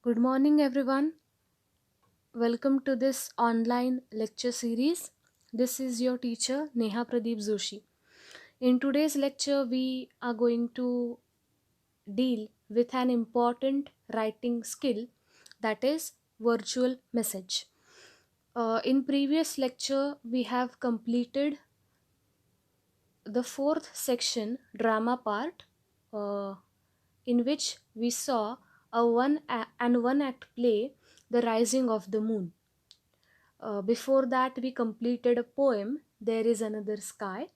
Good morning, everyone. Welcome to this online lecture series. This is your teacher Neha Pradeep Joshi. In today's lecture, we are going to deal with an important writing skill, that is virtual message. In previous lecture, we have completed the fourth section, drama part, uh, in which we saw a one act play, The Rising of the Moon. Before that, we completed a poem, There is Another Sky,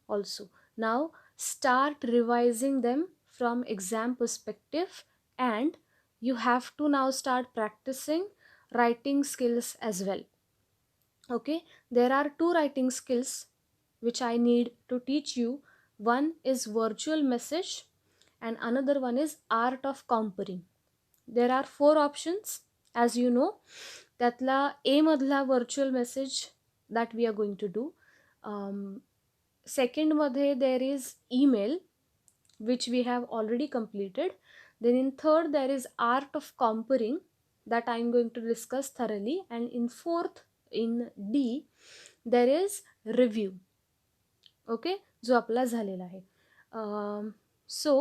also. Now, start revising them from exam perspective, and you have to now start practicing writing skills as well. Okay, there are two writing skills which I need to teach you. One is virtual message, and another one is art of comparing. There are four options, as you know. त्यातला A मधला virtual message that we are going to do. सेकंडमध्ये there is email which we have already completed. Then in third there is art of comparing that I am going to discuss thoroughly, and in fourth, in D, there is review. Okay, जो आपला झालेला आहे. So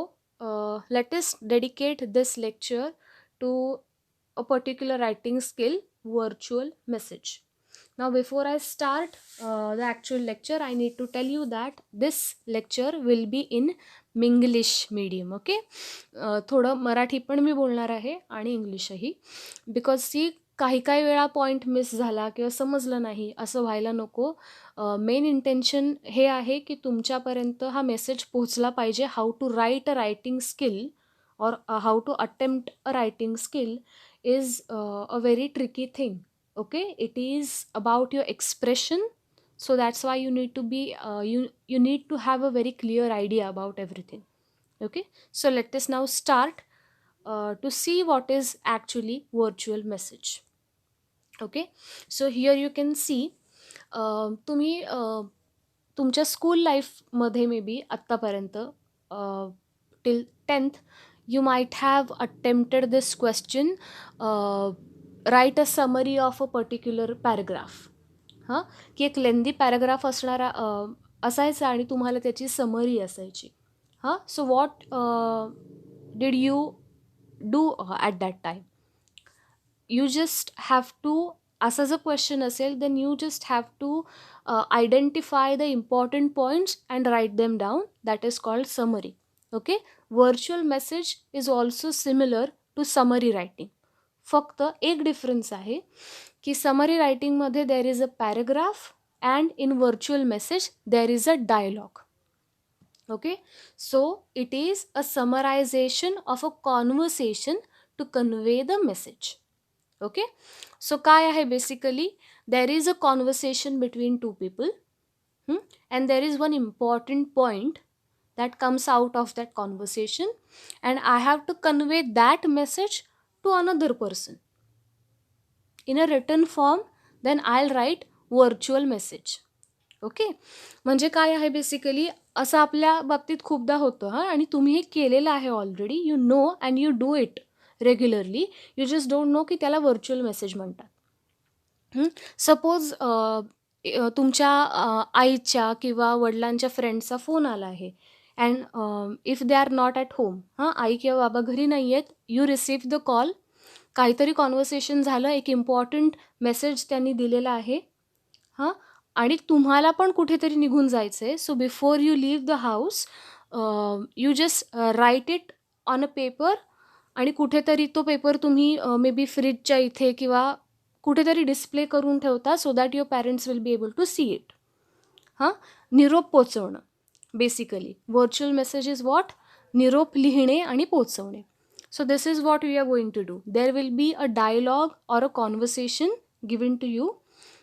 let us dedicate this lecture to a particular writing skill, virtual message. Now, before I start the actual lecture, I need to tell you that this lecture will be in Minglish medium. Okay, थोडं मराठी पण मी बोलणार आहे आणि इंग्लिशही, because सी काही वेळा point miss झाला किंवा समजलं नाही असं व्हायला नको. मेन इंटेन्शन हे आहे की तुमच्यापर्यंत हा मेसेज पोहोचला पाहिजे. How to write a writing skill or how to attempt a writing skill is a very tricky thing. Okay, it is about your expression, so that's why you need to be you need to have a very clear idea about everything. Okay, so let us now start to see what is actually virtual message. Okay, so here you can see तुम्ही तुमच्या school लाईफमध्ये may be आत्तापर्यंत till 10th you might have attempted this question, write a summary of a particular paragraph. हां, की एक लेंदी paragraph असणारा असायचा आणि तुम्हाला त्याची समरी असायची. हां, so what did you do at that time? You just have to, असा जर क्वेश्चन असेल then you just have to identify the important points and write them down. That is called summary. Okay, virtual message is also similar to summary writing. फक्त एक difference आहे की summary रायटिंगमध्ये there is a paragraph and in virtual message there is a dialogue. Okay, so it is a समरायझेशन of a conversation to convey the message. Okay, so काय आहे basically, there is a conversation between two people and there is one important point that comes out of that conversation, and I have to convey that message to another person in a written form. Then I'll write virtual message. Okay, म्हणजे काय आहे basically, असं आपल्या बाबतीत खूपदा होतं. हां, आणि तुम्ही हे केलेलं आहे already. You know and you do it regularly. You just don't know की त्याला व्हर्च्युअल मेसेज म्हणतात. सपोज तुमच्या आईच्या किंवा वडिलांच्या फ्रेंडचा फोन आला आहे, and if they are not at home, हां, आई किंवा बाबा घरी नाही आहेत, यू रिसीव्ह द कॉल, काहीतरी कॉन्व्हर्सेशन झालं, एक इम्पॉर्टंट मेसेज त्यांनी दिलेला आहे. हां, आणि तुम्हाला पण कुठेतरी निघून जायचं आहे. So before you leave the house, you just write it on a paper, आणि कुठेतरी तो पेपर तुम्ही मे बी फ्रीजच्या इथे किंवा कुठेतरी डिस्प्ले करून ठेवता, so that your parents will be able to see it. हां, निरोप पोचवणं basically. Virtual message is what? निरोप लिहिणे आणि पोचवणे. So this is what we are going to do. There will be a dialogue or a conversation given to you.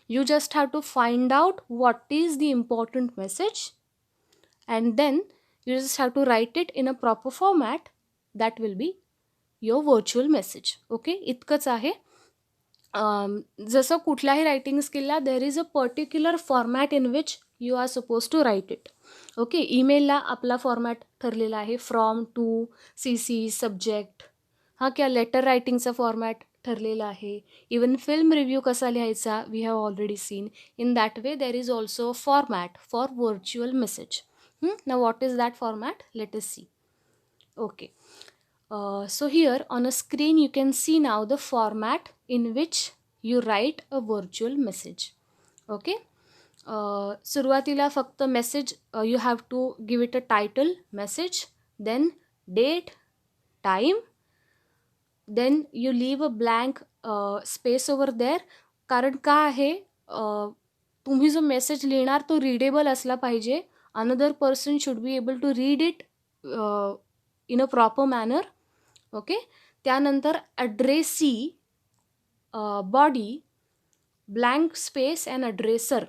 You just have to find out what is the important message, and then you just have to write it in a proper format. That will be your virtual message. Okay, इतकंच आहे. जसं कुठल्याही writing स्किलला there is a particular format in which you are suppose to write it. Okay, ईमेलला आपला format ठरलेला आहे, from, to, C C, subject. हा क्या लेटर रायटिंगचा फॉर्मॅट ठरलेला आहे. इवन फिल्म रिव्ह्यू कसा लिहायचा we have already seen. In that way there is also a format for virtual message. Now what is that format? Let us see. Okay. So here on a screen you can see now the format in which you write a virtual message. Okay. सुरुवातीला फक्त message you have to give it a title, message, then date, time, then you leave a blank space over there. कारण का आहे तुम्ही जो message लिहिणार तो readable असला पाहिजे. Another person should be able to read it in a proper manner. Okay. त्यानंतर addressee, body, blank space and addresser.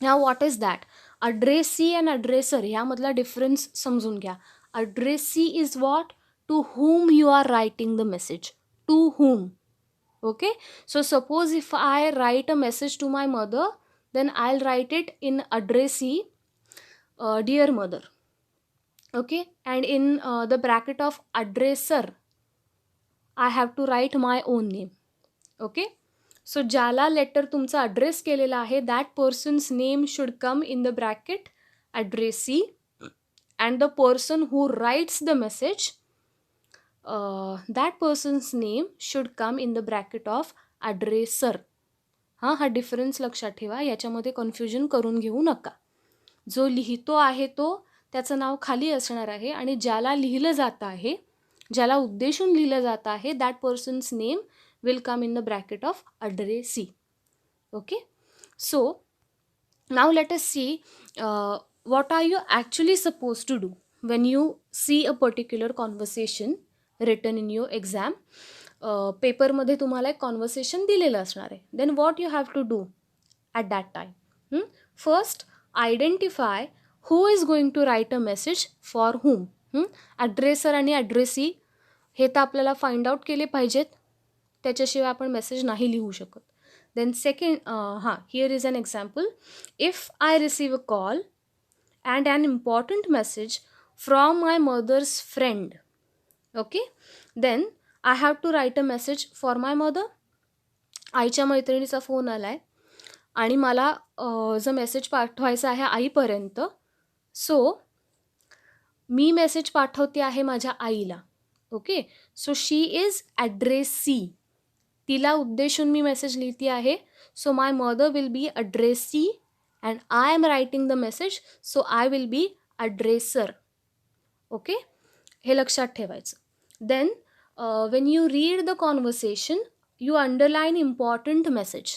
Now what is that? Addressee and addresser ह्यामधला डिफरन्स समजून घ्या. Addressee is what? To whom you are writing the message. To whom? Okay. So suppose if I write a message to my mother, then I'll write it in addressee, dear mother. Okay. And in the bracket of addresser I have to write my own name. Okay. So ज्याला letter तुमचा address केलेला आहे that person's name should come in the bracket addressee, and the person who writes the message, that person's name should come in the bracket of addresser. हा difference लक्षात ठेवा. याच्यामध्ये confusion करून घेऊ नका. जो लिहितो आहे तो त्याचं नाव खाली असणार आहे आणि ज्याला लिहिलं जात आहे, ज्याला उद्देशून लिहिलं जात आहे, that person's name will come in the bracket of addressee. Okay. So now let us see what are you actually supposed to do when you see a particular conversation written in your exam. पेपरमध्ये तुम्हाला एक conversation दिलेलं असणार आहे. Then what you have to do at that time? First identify who is going to write a message for whom. Addresser आणि addressee हे तर आपल्याला find out केले पाहिजेत, त्याच्याशिवाय आपण मेसेज नाही लिहू शकत. Then second, here is an example. If I receive a call and an important message from my mother's friend. Okay. Then I have to write a message for my mother. आईच्या मैत्रिणीचा phone आला आहे आणि मला जो message पाठवायचा आहे आईपर्यंत. सो मी message पाठवते आहे माझ्या आईला. Okay. So she is addressee. तिला उद्देशून मी मेसेज लिहिते आहे. So my mother will be addressee and I am writing the message, so I will be addresser. Okay. हे लक्षात ठेवायचं. Then when you read the conversation you underline important message.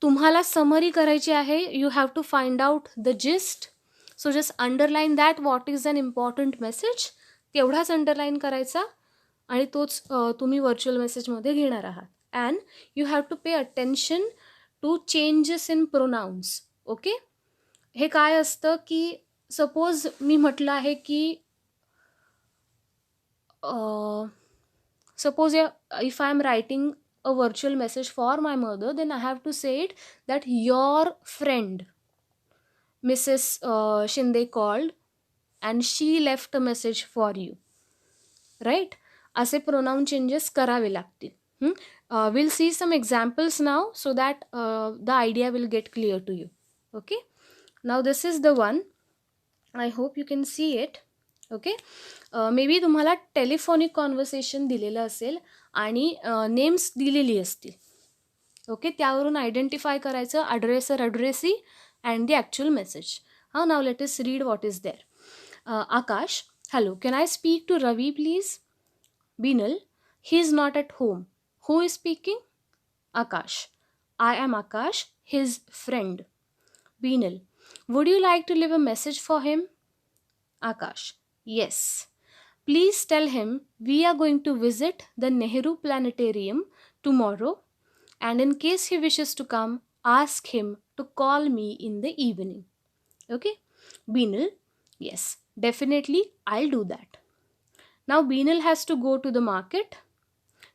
तुम्हाला summary करायची आहे. You have to find out the gist. So just underline that what is an important message. तेवढाच underline करायचा आणि तोच तुम्ही व्हर्च्युअल मेसेजमध्ये घेणार आहात. And you have to pay attention to changes in pronouns. Okay. हे काय असतं की सपोज मी म्हटलं आहे की suppose if I am writing a virtual message for my mother, then I have to say it that your friend Mrs Shinde called and she left a message for you. Right. असे pronoun changes करावे लागतील. Will see some examples now so that the idea will get clear to you. Okay. Now this is the one. I hope you can see it. Okay. Maybe तुम्हाला telephonic conversation दिलेलं असेल आणि names दिलेली असतील. Okay. त्यावरून identify करायचं addresser, addressee and the actual message. Now let us read what is there. Akash, hello, can I speak to Ravi please? Binal, he is not at home. Who is speaking? Akash, I am Akash, his friend. Beenal, would you like to leave a message for him? Akash, yes. Please tell him we are going to visit the Nehru Planetarium tomorrow, and in case he wishes to come, ask him to call me in the evening. Okay? Beenal, yes, definitely I'll do that. Now Beenal has to go to the market,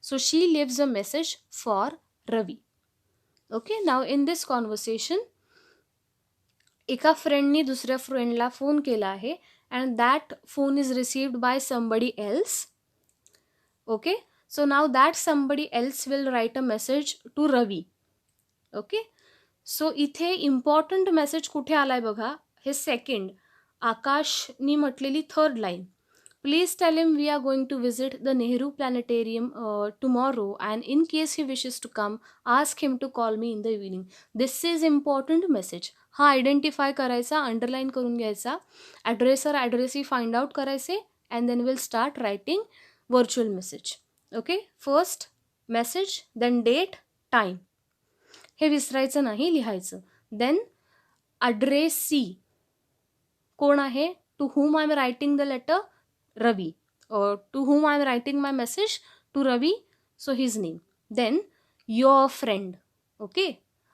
so she leaves a message for Ravi. Okay? Now in this conversation, एका फ्रेंडनी दुसऱ्या फ्रेंडला phone केला आहे and that phone is received by somebody else. Okay, so now that somebody else will write a message to Ravi. Okay, so इथे important message कुठे आलाय बघा, हे second आकाशनी म्हटलेली third line. Please tell him we are going to visit the Nehru planetarium tomorrow and in case he wishes to come ask him to call me in the evening. This is important message. हा identify करायचा, underline करून घ्यायचा, addresser ॲड्रेसही find out करायचे and then will start writing virtual message. Okay, first message, then date, time, हे विसरायचं नाही, लिहायचं. देन अड्रेसी कोण आहे, to whom I am writing the letter, Ravi. To whom I am writing my message, to Ravi, so his name. Then your friend. Okay,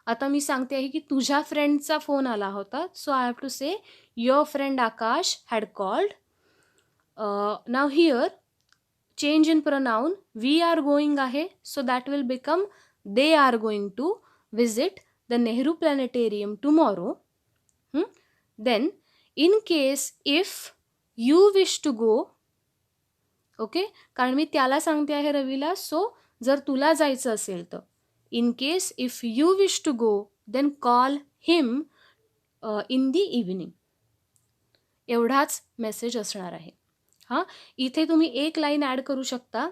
आता मी सांगते आहे की तुझ्या फ्रेंडचा फोन आला होता, so I have to say your friend Akash had called. Now here change in pronoun, we are going आहे, so that will become they are going to visit the Nehru Planetarium tomorrow. Then in case if you wish to go, okay, कारण मी त्याला सांगते आहे रवीला, सो जर तुला जायचं असेल तर in case if you wish to go then call him in the evening. एवढाच मेसेज असणार आहे. हां, इथे तुम्ही एक लाईन ॲड करू शकता,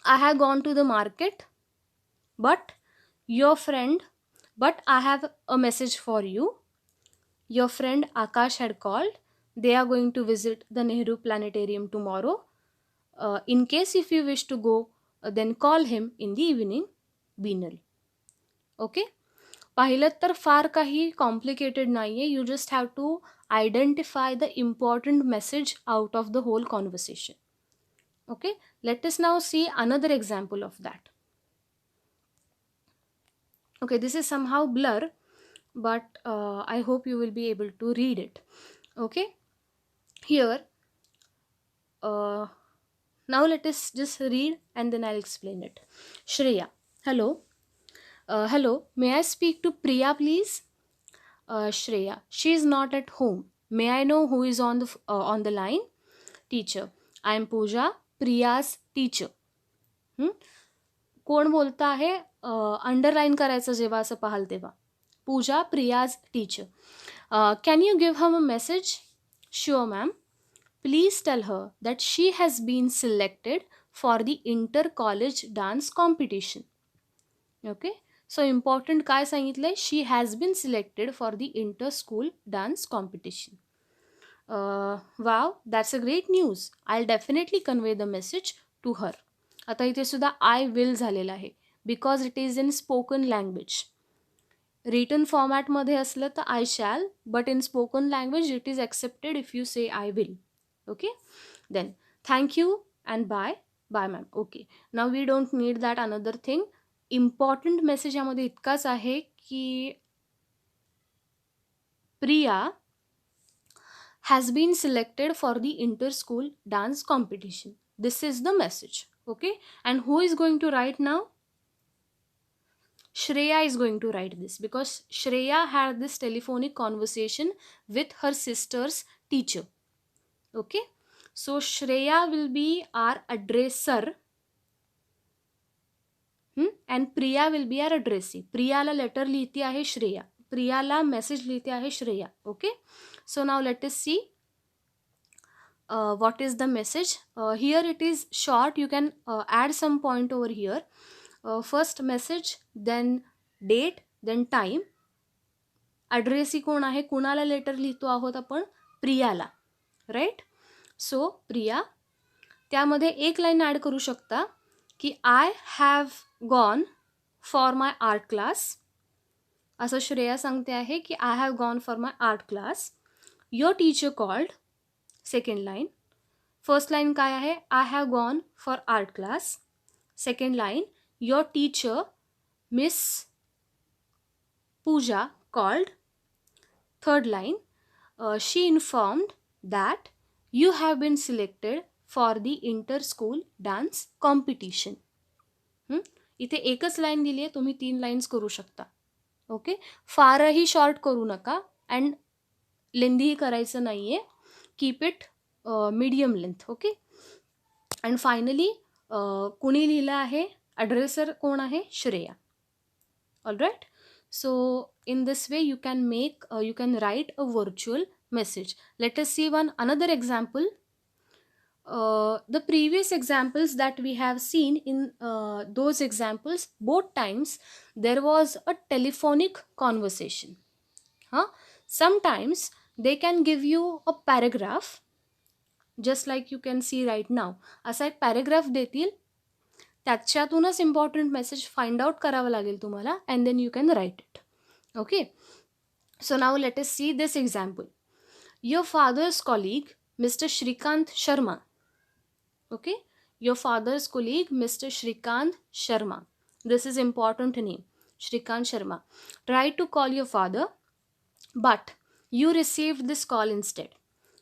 I have gone to the market but your friend, but I have a message for you. Your friend Akash had called. They are going to visit the Nehru Planetarium tomorrow. In case if you wish to go, then call him in the evening. Binal. Okay? पाहिलं तर फार काही complicated नाही आहे. You just have to identify the important message out of the whole conversation. Okay, let us now see another example of that. Okay, this is somehow blur, but I hope you will be able to read it. Okay, here now let us just read and then I'll explain it. Shreya, hello. Hello, may I speak to Priya please? Shreya, she is not at home. May I know who is on the line? Teacher, I am Pooja, Priya's teacher. कोण बोलता आहे, underline करायचं जेव्हा असं पाहाल तेव्हा. Pooja, Priya's teacher. Can you give him a message? Sure ma'am. Please tell her that she has been selected for the inter college dance competition. Okay, so important काय सांगितलं आहे, she has been selected for the inter school dance competition. Wow, that's a great news. I definitely convey the message to her. आता इथे सुद्धा I will झालेलं आहे because it is in spoken language. Written फॉर्मॅटमध्ये असलं तर I shall, but in spoken language it is accepted if you say I will. Okay, then thank you and bye. Bye ma'am. Okay, now we don't need that another thing. Important message यामध्ये इतकाच आहे की Priya has been selected for the inter school dance competition. This is the message. Okay, and who is going to write now? Shreya is going to write this because Shreya had this telephonic conversation with her sister's teacher. Okay, so Shreya will be our addresser and Priya will be our addressee. Priya la letter लिहिती आहे Shreya, Priya la message लिहिती आहे Shreya. Okay, so now let us see what is the message. Here it is short, you can add some point over here. First message, then date, then time. addressee कोण आहे, कुणाला letter लिहितो आहोत आपण, प्रियाला, right. सो प्रिया, त्यामध्ये एक line add करू शकता की I have gone for my art class. असं श्रेया सांगते आहे की I have gone for my art class. Your teacher called. Second line. First line काय आहे, I have gone for art class. Second line, your teacher miss Pooja called. Third line, she informed that you have been selected for the inter school dance competition. इथे एकच line दिली आहे, तुम्ही 3 lines करू शकता. Okay, फारही short करू नका and लेंदीही करायचं नाही आहे. Keep it medium length. Okay, and finally कुणी लिहिलं आहे? ॲड्रेसर कोण आहे? Shreya. All right. So in this way you can write a virtual message. Let us see another example. The previous examples that we have seen, in those examples both times there was a telephonic conversation. Sometimes they can give you a paragraph, just like you can see right now. असा एक paragraph देतील, त्याच्यातूनच important message find out करावं लागेल तुम्हाला, and then you can write it. Okay, so now let us see this example. Your father's colleague Mr. Shrikant Sharma. Okay, your father's colleague Mr. Shrikant Sharma, this is important name, Shrikant Sharma, tried to call your father, but you received this call instead.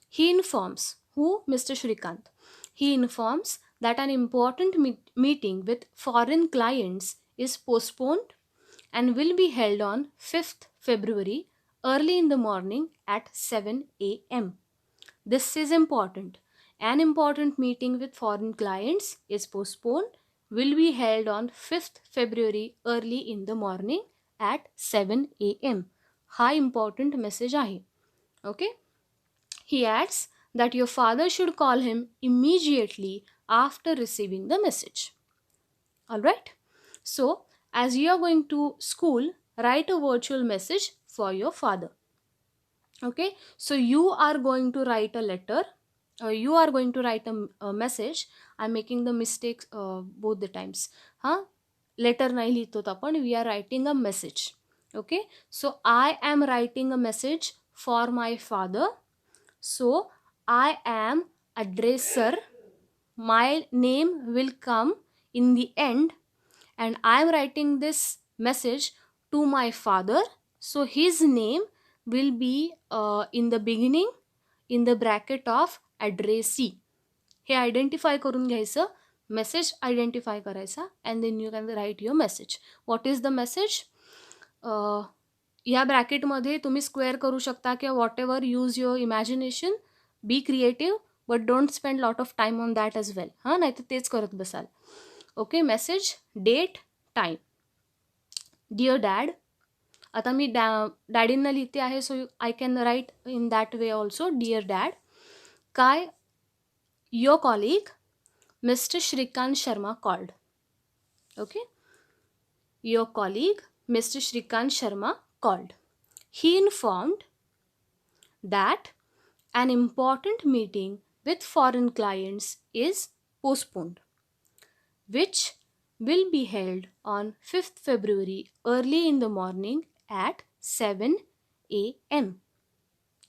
He informs, who? Mr. Shrikant. He informs that an important meeting with foreign clients is postponed and will be held on 5th February early in the morning at 7 a.m. This is important. An important meeting with foreign clients is postponed, will be held on 5th February early in the morning at 7 a.m. हा important message आहे. Okay. He adds that your father should call him immediately after receiving the message. Alright. So, as you are going to school, write a virtual message for your father. Okay. So, you are going to write a letter. You are going to write a message. I'm making the mistakes both the times. Letter nahi lihto आपण, we are writing a message. Okay. So, I am writing a message for my father. So, I am addresser. My name will come in the end, and I am writing this message to my father. So, his name will be in the beginning, in the bracket of addressee. हे identify करून घ्यायचं, message identify करायचा, and then you can write your message. What is the message? या ब्रॅकेटमध्ये तुम्ही square करू शकता किंवा whatever, use your imagination, be creative, but don't spend lot of time on that as well. नाही तर तेच करत बसाल. Okay, message, date, time. Dear dad. आता मी डॅडींना लिहिते आहे, so I can write in that way also. Deer dad. काय? Your colleague Mr. Shrikant Sharma called. Okay, your colleague Mr. Shrikant Sharma called. He informed that an important meeting with foreign clients is postponed, which will be held on 5th February early in the morning at 7 a.m.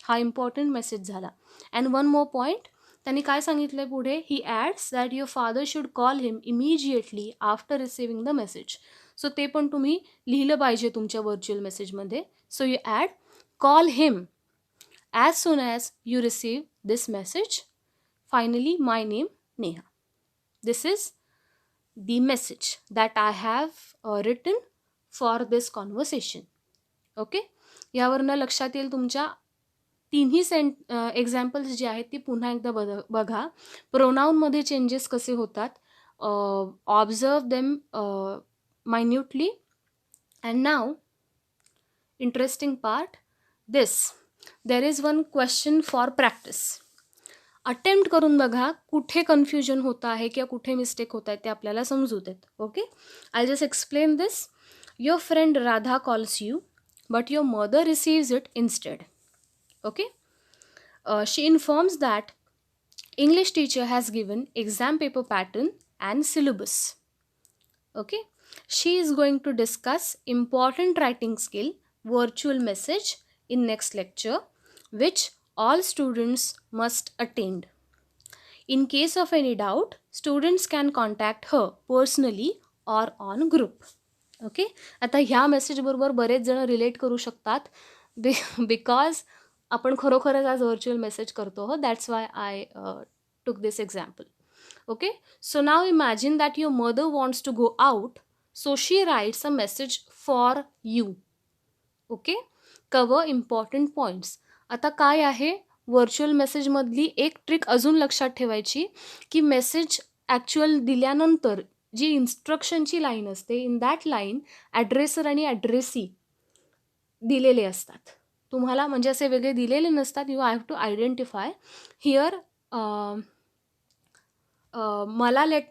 हा important message झाला. And one more point, त्यांनी काय सांगितलंय पुढे? He adds that your father should call him immediately after receiving the message. So ते पण तुम्ही लिहिलं पाहिजे तुमच्या व्हर्च्युअल मेसेजमध्ये. So you add call him as soon as you receive this message. Finally, my name Neha. This is the message that I have written for this conversation. Okay, यावरनं लक्षात येईल तुमच्या तिन्ही एक्झाम्पल्स जे आहेत ती पुन्हा एकदा बघा. प्रोनाऊनमध्ये चेंजेस कसे होतात, observe them minutely. And now interesting part, this there is one question for practice. Attempt करून बघा कुठे कन्फ्युजन होतं आहे किंवा कुठे मिस्टेक होत आहे ते आपल्याला समजू देत. Okay, I just explain this. Your friend Radha calls you, but your mother receives it instead. Okay, she informs that English teacher has given exam paper pattern and syllabus. Okay, she is going to discuss important writing skill virtual message in next lecture, which all students must attend. In case of any doubt, students can contact her personally or on group. Okay, आता ह्या message बरोबर बरेच जण relate करू शकतात, because आपण खरोखरच आज व्हर्च्युअल मेसेज करतो. हो, that's why I took this example. Okay, so now imagine that your mother wants to go out, so she writes a message for you. Okay, cover important points. आता काय आहे virtual मेसेजमधली एक trick अजून लक्षात ठेवायची, की मेसेज ॲक्च्युअल दिल्यानंतर जी इन्स्ट्रक्शनची line असते, इन दॅट लाईन ॲड्रेसर आणि ॲड्रेसी दिलेले असतात. तुम्हाला म्हणजे असे वेगळे दिलेले नसतात. You have to identify here.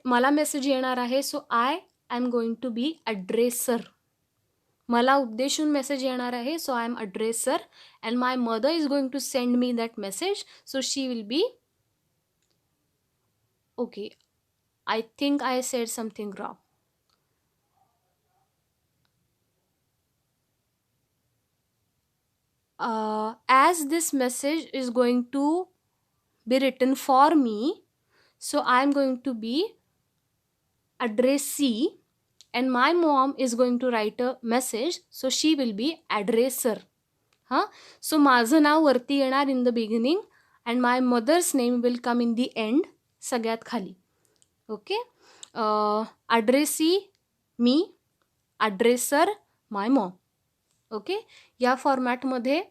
मला मेसेज येणार आहे, so I am going to be addresser. मला उद्देशून मेसेज येणार आहे, so I am addresser. And my mother is going to send me that message, so she will be. Okay, I think I said something wrong. As this message is going to be written for me, so I am going to be addressee, and my mom is going to write a message, so she will be addresser. So माझं नाव वरती येणार in the beginning, and my mother's name will come in the end, सगळ्यात खाली. Okay, addressee me, addresser my mom. Okay, या फॉर्मॅटमध्ये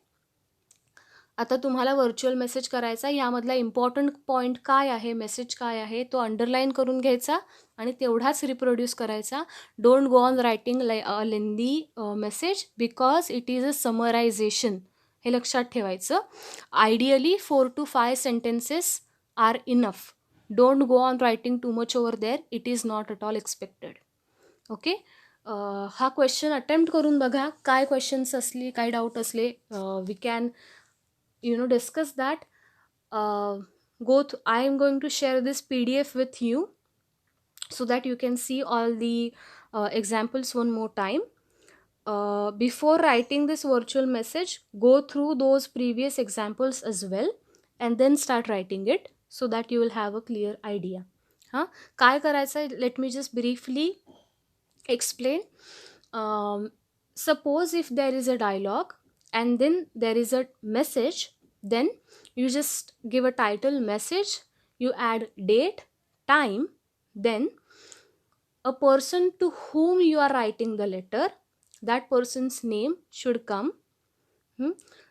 आता तुम्हाला virtual message करायचा. यामधला इम्पॉर्टंट पॉईंट काय आहे, मेसेज काय आहे, तो अंडरलाईन करून घ्यायचा आणि तेवढाच रिप्रोड्यूस करायचा. Don't go on writing lengthy message because it is a summarization. हे लक्षात ठेवायचं. Ideally 4 to 5 sentences are enough. Don't go on writing too much over there. It is not at all expected. Okay, हा question attempt करून बघा. काय questions असले, काय doubt असले, we can discuss that. I am going to share this PDF with you so that you can see all the examples one more time. Before writing this virtual message, go through those previous examples as well and then start writing it so that you will have a clear idea. काय करायचं, let me just briefly explain. Suppose if there is a dialogue and then there is a message, then you just give a title message, you add date, time, then a person to whom you are writing the letter, that person's name should come.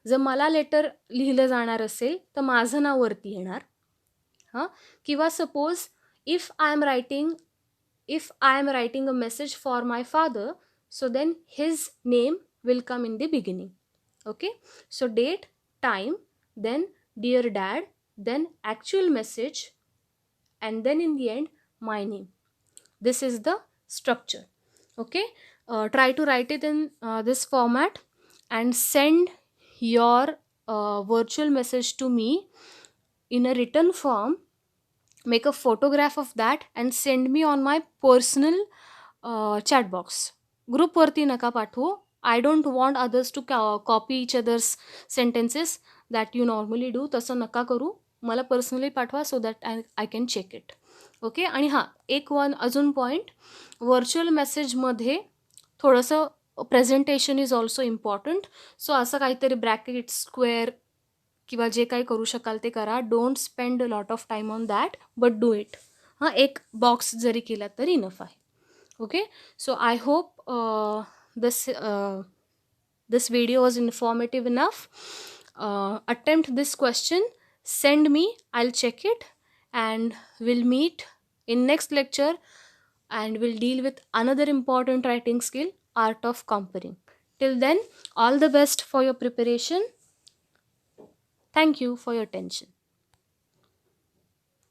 जर मला letter लिहिलं जाणार असेल तर माझं नाव वरती येणार. किंवा suppose if I am writing a message for my father, so then his name will come in the beginning. Okay, so date, time, then dear dad, then actual message, and then in the end my name. This is the structure. Okay, try to write it in this format and send your virtual message to me in a written form. Make a photograph of that and send me on my personal chat box. Group वरती नका पाठवू. I don't want others to copy each other's sentences that you normally do. तसं नका करू. मला personally पाठवा so that I can check it. Okay, आणि एक अजून पॉईंट, व्हर्च्युअल मेसेजमध्ये थोडंसं presentation is also important. So असं काहीतरी ब्रॅकेट, स्क्वेअर किंवा जे काही करू शकाल ते करा. Don't spend a lot of time on that, but do it. एक बॉक्स जरी केला तरी इनफ आहे. Okay, so I hope this video was informative enough. Attempt this question, send me, I'll check it, and we'll meet in next lecture and we'll deal with another important writing skill, art of comparing. Till then, all the best for your preparation. Thank you for your attention.